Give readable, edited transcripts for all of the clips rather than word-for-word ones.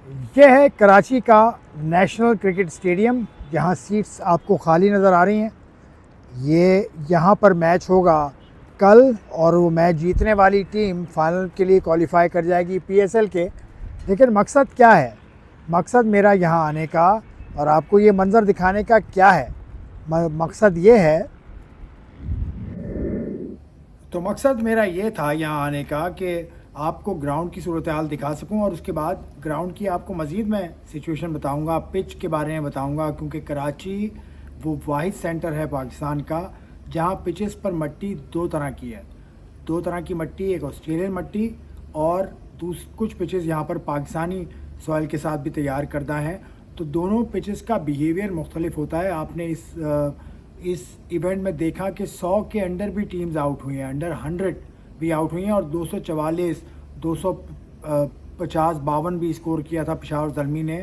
ये है कराची का नेशनल क्रिकेट स्टेडियम, जहाँ सीट्स आपको खाली नज़र आ रही हैं। ये यहाँ पर मैच होगा कल और वो मैच जीतने वाली टीम फाइनल के लिए क्वालिफाई कर जाएगी पीएसएल के। लेकिन मकसद क्या है? मकसद मेरा यहाँ आने का और आपको ये मंज़र दिखाने का क्या है? मकसद ये है, तो मकसद मेरा ये था यहाँ आने का कि आपको ग्राउंड की सूरत हाल दिखा सकूँ और उसके बाद ग्राउंड की आपको मज़ीद मैं सिचुएशन बताऊँगा, पिच के बारे में बताऊँगा, क्योंकि कराची वो वाहिद सेंटर है पाकिस्तान का जहाँ पिचेस पर मट्टी दो तरह की है। दो तरह की मट्टी, एक ऑस्ट्रेलियन मट्टी और कुछ पिचेस यहाँ पर पाकिस्तानी सॉइल के साथ भी तैयार करता है। तो दोनों पिचेस का बिहेवियर मुख्तलिफ होता है। आपने इस इवेंट में देखा कि 100 के अंडर भी टीम्स आउट हुई हैं, अंडर 100 भी आउट हुई हैं और 244, 250, 52 भी स्कोर किया था पेशावर ज़ल्मी ने।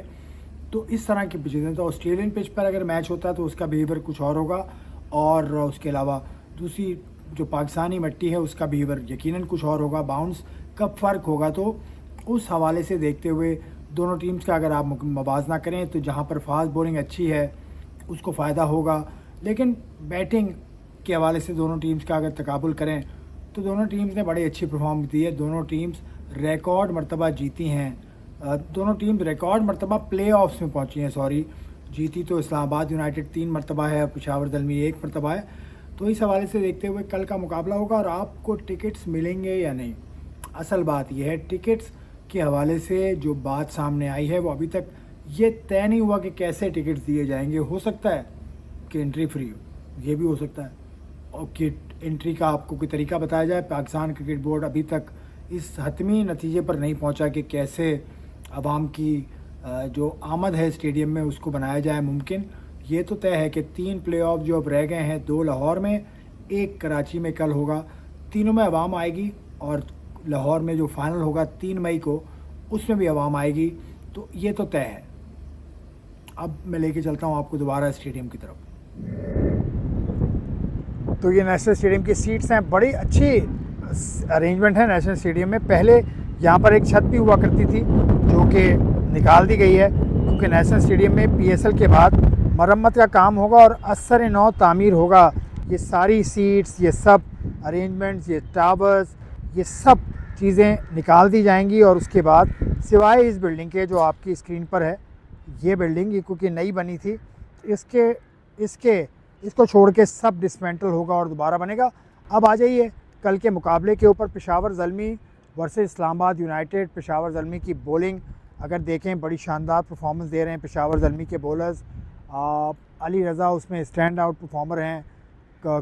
तो इस तरह की पिचेज हैं। तो ऑस्ट्रेलियन पिच पर अगर मैच होता है तो उसका बिहेवियर कुछ और होगा, और उसके अलावा दूसरी जो पाकिस्तानी मिट्टी है उसका बिहेवियर यकीनन कुछ और होगा, बाउंस का फ़र्क होगा। तो उस हवाले से देखते हुए दोनों टीम्स का अगर आप मवाजना करें तो जहाँ पर फास्ट बॉलिंग अच्छी है उसको फ़ायदा होगा, लेकिन बैटिंग के हवाले से दोनों टीम्स का अगर तकाबुल करें तो दोनों टीम्स ने बड़ी अच्छी परफॉर्मेंस दी है। दोनों टीम्स रिकॉर्ड मरतबा जीती हैं। दोनों टीम्स रिकॉर्ड मरतबा प्ले ऑफ्स में पहुंची हैं। सॉरी, जीती तो इस्लामाबाद यूनाइटेड 3 मरतबा है, पेशावर ज़ल्मी 1 मरतबा है। तो इस हवाले से देखते हुए कल का मुकाबला होगा और आपको टिकट्स मिलेंगे या नहीं। असल बात यह है, टिकट्स के हवाले से जो बात सामने आई है वो अभी तक ये तय नहीं हुआ कि कैसे टिकट्स दिए जाएंगे। हो सकता है कि एंट्री फ्री हो, ये भी हो सकता है, और कि एंट्री का आपको कोई तरीका बताया जाए। पाकिस्तान क्रिकेट बोर्ड अभी तक इस हतमी नतीजे पर नहीं पहुंचा कि कैसे आवाम की जो आमद है स्टेडियम में उसको बनाया जाए मुमकिन। ये तो तय है कि 3 प्लेऑफ जो अब रह गए हैं, 2 लाहौर में, 1 कराची में कल होगा, तीनों में आवाम आएगी। और लाहौर में जो फाइनल होगा 3 मई को, उसमें भी आवाम आएगी। तो ये तो तय है। अब मैं लेके चलता हूँ आपको दोबारा स्टेडियम की तरफ। तो ये नेशनल स्टेडियम की सीट्स हैं, बड़ी अच्छी अरेंजमेंट है नेशनल स्टेडियम में। पहले यहाँ पर एक छत भी हुआ करती थी जो कि निकाल दी गई है, क्योंकि नेशनल स्टेडियम में पीएसएल के बाद मरम्मत का काम होगा और असर नौ तामीर होगा। ये सारी सीट्स, ये सब अरेंजमेंट्स, ये टावर्स, ये सब चीज़ें निकाल दी जाएंगी। और उसके बाद सिवाय इस बिल्डिंग के जो आपकी स्क्रीन पर है, ये बिल्डिंग ये क्योंकि नई बनी थी, इसको छोड़ के सब डिसमेंटल होगा और दोबारा बनेगा। अब आ जाइए कल के मुकाबले के ऊपर। Peshawar Zalmi versus Islamabad United. पेशावर ज़ल्मी की बॉलिंग अगर देखें, बड़ी शानदार परफॉर्मेंस दे रहे हैं पेशावर ज़ल्मी के बॉलर्स। अली रज़ा उसमें स्टैंड आउट परफॉर्मर हैं।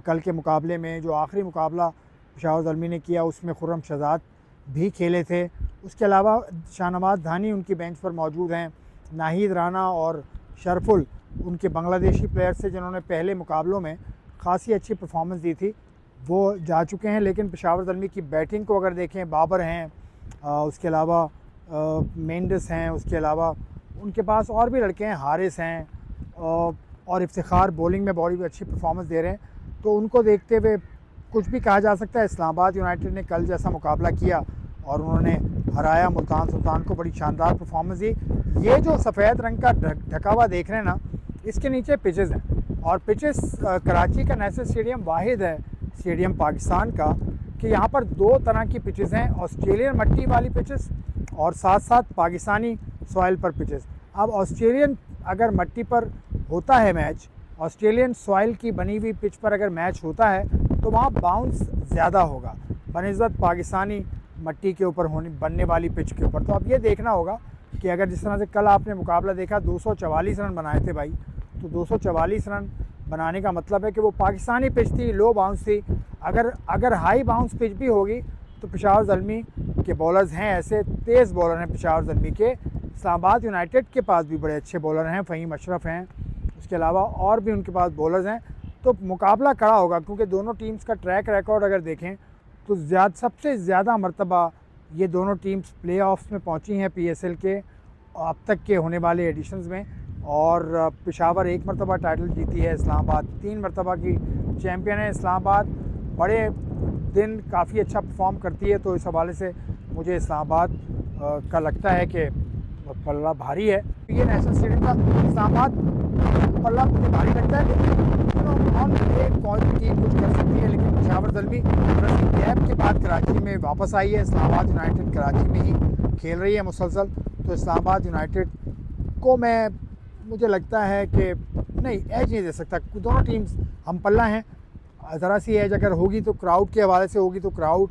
कल के मुकाबले में जो आखिरी मुकाबला पेशावर ज़ल्मी ने किया उसमें खुर्रम शहजाद भी खेले थे। उसके अलावा शाहनवाज धानी उनकी बेंच पर मौजूद हैं। नाहिद राना और शरफुल उनके बांग्लादेशी प्लेयर्स से जिन्होंने पहले मुकाबलों में खासी अच्छी परफॉर्मेंस दी थी, वो जा चुके हैं। लेकिन पेशावर ज़ल्मी की बैटिंग को अगर देखें, बाबर हैं, उसके अलावा मेंडिस हैं, उसके अलावा उनके पास और भी लड़के हैं, हारिस हैं, और इफ्तिखार बॉलिंग में बड़ी अच्छी परफॉर्मेंस दे रहे हैं। तो उनको देखते हुए कुछ भी कहा जा सकता है। इस्लामाबाद यूनाइटेड ने कल जैसा मुकाबला किया और उन्होंने हराया मुल्तान सुल्तान को, बड़ी शानदार परफॉर्मेंस दी। ये जो सफ़ेद रंग का ढका हुआ देख रहे हैं ना, इसके नीचे पिचेस हैं। और पिचेस कराची का नेशनल स्टेडियम वाहिद है स्टेडियम पाकिस्तान का कि यहाँ पर 2 तरह की पिचेस हैं, ऑस्ट्रेलियन मट्टी वाली पिचेस और साथ साथ पाकिस्तानी सॉइल पर पिचेस। अब ऑस्ट्रेलियन अगर मट्टी पर होता है मैच, ऑस्ट्रेलियन सॉइल की बनी हुई पिच पर अगर मैच होता है तो वहाँ बाउंस ज़्यादा होगा बनिस्बत पाकिस्तानी मट्टी के ऊपर बनने वाली पिच के ऊपर। तो अब ये देखना होगा कि अगर जिस तरह से कल आपने मुकाबला देखा, 244 रन बनाए थे भाई, तो 244 रन बनाने का मतलब है कि वो पाकिस्तानी पिच थी, लो बाउंस थी। अगर हाई बाउंस पिच भी होगी तो पेशावर ज़ल्मी के बॉलर्स हैं, ऐसे तेज़ बॉलर हैं पेशावर ज़ल्मी के। इस्लामाबाद यूनाइटेड के पास भी बड़े अच्छे बॉलर हैं, फ़हीम अशरफ हैं, उसके अलावा और भी उनके पास बॉलर्स हैं। तो मुकाबला कड़ा होगा, क्योंकि दोनों टीम्स का ट्रैक रिकॉर्ड अगर देखें तो सबसे ज़्यादा मरतबा ये दोनों टीम्स प्ले ऑफ्स में पहुंची हैं पीएसएल के अब तक के होने वाले एडिशंस में। और पेशावर 1 मरतबा टाइटल जीती है, इस्लामाबाद 3 मरतबा की चैम्पियन है। इस्लामाबाद बड़े दिन काफ़ी अच्छा परफॉर्म करती है, तो इस हवाले से मुझे इस्लामाबाद का लगता है कि पल्ला भारी है। ये नेशनल स्टेडियम का इस्लामाबाद पल्ला मुझे भारी लगता है, लेकिन ऑन एक कौन सी टीम कुछ कर सकती है। लेकिन पेशावर ज़ल्मी गैप के बाद कराची में वापस आई है। इस्लामाबाद यूनाइटेड कराची में ही खेल रही है मुसलसल, तो इस्लामाबाद यूनाइटेड को मुझे लगता है कि नहीं, एज नहीं दे सकता। दोनों टीम्स हम पल्ला हैं। ज़रा सी एज अगर होगी तो क्राउड के हवाले से होगी, तो क्राउड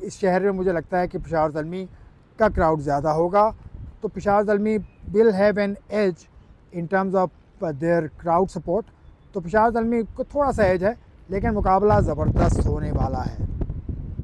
इस शहर में मुझे लगता है कि पेशावर ज़ल्मी का क्राउड ज़्यादा होगा, तो Peshawar Zalmi will have an edge in terms of their crowd support. तो पेशावर ज़ल्मी को थोड़ा सा एज है, लेकिन मुकाबला ज़बरदस्त होने वाला है।